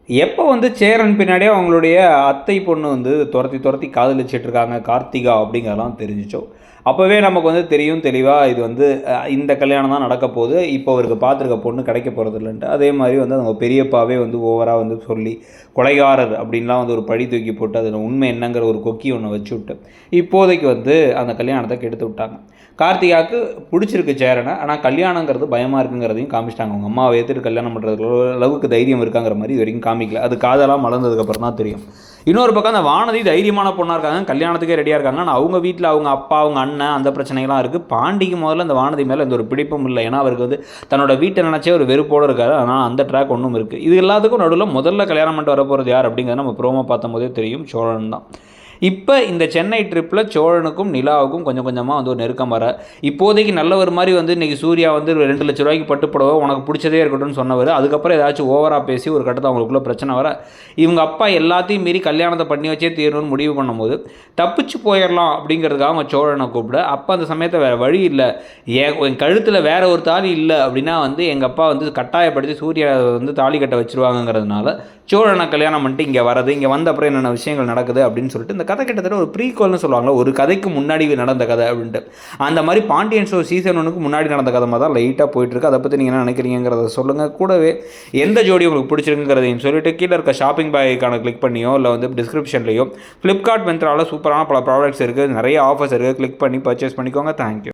எப்போ வந்து சேரன் பின்னாடியே அவங்களுடைய அத்தை பொண்ணு வந்து துரத்தி துரத்தி காதலிச்சிட்ருக்காங்க கார்த்திகா அப்படிங்கிறதெல்லாம் தெரிஞ்சிச்சோ, அப்போவே நமக்கு வந்து தெரியும் தெளிவாக இது வந்து இந்த கல்யாணம் தான் நடக்க போகுது. இப்போ அவருக்கு பார்த்துருக்க பொண்ணு கிடைக்க போகிறது இல்லைன்ட்டு. அதே மாதிரி வந்து அவங்க பெரியப்பாவே வந்து ஓவராக வந்து சொல்லி கொலைகாரர் அப்படின்லாம் வந்து ஒரு பழி தூக்கி போட்டு அதில் உண்மை என்னங்கிற ஒரு கொக்கி ஒன்று வச்சு விட்டு இப்போதைக்கு வந்து அந்த கல்யாணத்தை கெடுத்து விட்டாங்க. கார்த்திகாவுக்கு பிடிச்சிருக்கு சேரனை, ஆனால் கல்யாணங்கிறது பயமாக இருக்குங்கிறதையும் காமிச்சிட்டாங்க. அவங்க அம்மாவை ஏற்றுட்டு கல்யாணம் பண்ணுறதுக்கு அளவுக்கு தைரியம் இருக்காங்கிற மாதிரி இது வரைக்கும் காமிக்கல. அது காதெல்லாம் மலர்ந்ததுக்கப்புறம் தான் தெரியும். இன்னொரு பக்கம் அந்த வானதி தைரியமான பொண்ணாக இருக்காங்க, கல்யாணத்துக்கே ரெடியாக இருக்காங்க. ஆனால் அவங்க வீட்டில் அவங்க அப்பா அவங்க அண்ணன் அந்த பிரச்சனைகள்லாம் இருக்குது. பாண்டிக்கு முதல்ல அந்த வானதி மேலே எந்த ஒரு பிடிப்பும் இல்லை. ஏன்னா அவருக்கு வந்து தன்னோட வீட்டை நினச்சே ஒரு வெறுப்போடு இருக்காரு. ஆனால் அந்த ட்ராக் ஒன்றும் இருக்குது. இது எல்லாத்துக்கும் நடுவில் முதல்ல கல்யாணம் பண்ணிட்டு வரப்போகிறது யார் அப்படிங்கிறது நம்ம ப்ரோமோ பார்த்தம்போதே தெரியும், சோழன் தான். இப்போ இந்த சென்னை ட்ரிப்பில் சோழனுக்கும் நிலாவுக்கும் கொஞ்சம் கொஞ்சமாக வந்து ஒரு நெருக்கம் வர, இப்போதைக்கு நல்லவர் மாதிரி வந்து இன்றைக்கி சூர்யா வந்து 2 லட்ச ரூபாய்க்கு பட்டுப்படவோ உனக்கு பிடிச்சதே இருக்கட்டும்னு சொன்னவர், அதுக்கப்புறம் ஏதாச்சும் ஓவராக பேசி ஒரு கட்டத்தில் அவங்களுக்குள்ள பிரச்சனை வர, இவங்க அப்பா எல்லாத்தையும் மீறி கல்யாணத்தை பண்ணி வச்சே தீரணும்னு முடிவு பண்ணும்போது தப்பிச்சு போயிடலாம் அப்படிங்கிறதுக்காக அவங்க சோழனை கூப்பிட, அப்போ அந்த சமயத்தை வேறு வழி இல்லை, என் கழுத்தில் வேற ஒரு தாலி இல்லை அப்படின்னா வந்து எங்கள் அப்பா வந்து கட்டாயப்படுத்தி சூர்யா வந்து தாலி கட்ட வச்சுருவாங்கங்கிறதுனால சோழனை கல்யாணம் பண்ணிட்டு இங்கே வரது, இங்கே வந்த அப்புறம் என்னென்ன விஷயங்கள் நடக்குது அப்படின்னு சொல்லிட்டு இந்த கதை கிட்டத்தட்ட ஒரு ப்ரீக்வல்னு சொல்லுவாங்களா, ஒரு கதைக்கு முன்னாடி நடந்த கதை அப்படின்ட்டு. அந்த மாதிரி பாண்டியன் ஷோ சீசன் 1க்கு முன்னாடி நடந்த கதை மாதிரி தான் லைட்டாக போயிட்டுருக்கு. அதை பற்றி நீங்கள் என்ன நினைக்கிறீங்கிறத சொல்லுங்கள். கூடவே எந்த ஜோடி உங்களுக்கு பிடிச்சிருக்குங்கிறதையும் சொல்லிட்டு கீழே இருக்க ஷாப்பிங் பேக்கான கிளிக் பண்ணியோ இல்லை வந்து டிஸ்கிரிப்ஷன்லையோ ஃப்ளிப்கார்ட் மிந்த்ராவில் சூப்பரான பல ப்ராடக்ட்ஸ் இருக்குது, நிறைய ஆஃபர்ஸ் இருக்குது, கிளிக் பண்ணி பர்ச்சேஸ் பண்ணிக்கோங்க. தேங்க்யூ.